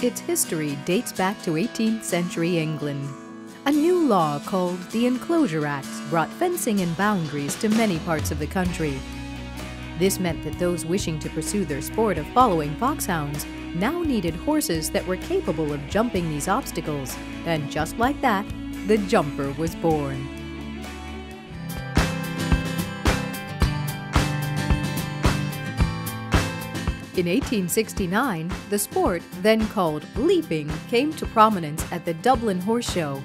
Its history dates back to 18th century England. A new law called the Enclosure Acts brought fencing and boundaries to many parts of the country. This meant that those wishing to pursue their sport of following foxhounds now needed horses that were capable of jumping these obstacles, and just like that, the jumper was born. In 1869, the sport, then called leaping, came to prominence at the Dublin Horse Show.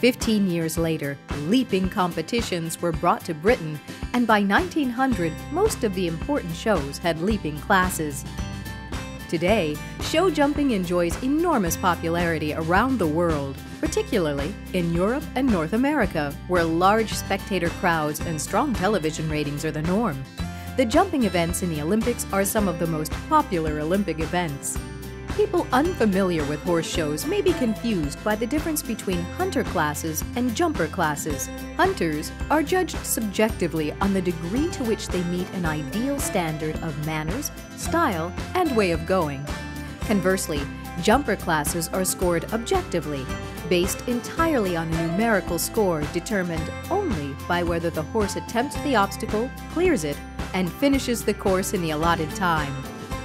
15 years later, leaping competitions were brought to Britain, and by 1900, most of the important shows had leaping classes. Today, show jumping enjoys enormous popularity around the world, particularly in Europe and North America, where large spectator crowds and strong television ratings are the norm. The jumping events in the Olympics are some of the most popular Olympic events. People unfamiliar with horse shows may be confused by the difference between hunter classes and jumper classes. Hunters are judged subjectively on the degree to which they meet an ideal standard of manners, style, and way of going. Conversely, jumper classes are scored objectively, based entirely on a numerical score determined only by whether the horse attempts the obstacle, clears it, and finishes the course in the allotted time.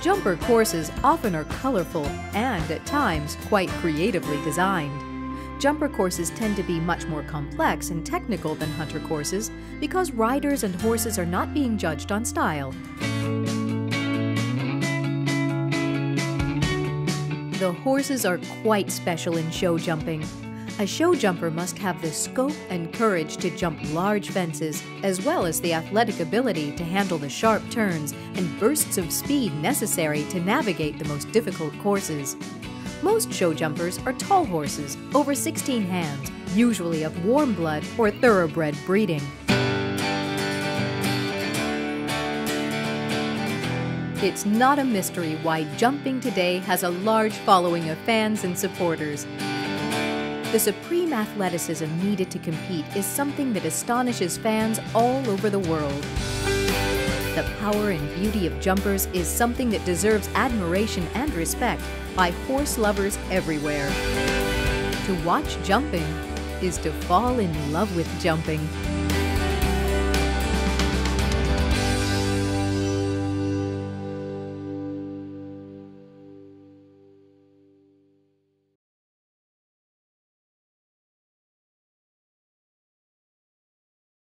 Jumper courses often are colorful and, at times, quite creatively designed. Jumper courses tend to be much more complex and technical than hunter courses because riders and horses are not being judged on style. The horses are quite special in show jumping. A show jumper must have the scope and courage to jump large fences, as well as the athletic ability to handle the sharp turns and bursts of speed necessary to navigate the most difficult courses. Most show jumpers are tall horses, over 16 hands, usually of warm blood or thoroughbred breeding. It's not a mystery why jumping today has a large following of fans and supporters. The supreme athleticism needed to compete is something that astonishes fans all over the world. The power and beauty of jumpers is something that deserves admiration and respect by horse lovers everywhere. To watch jumping is to fall in love with jumping.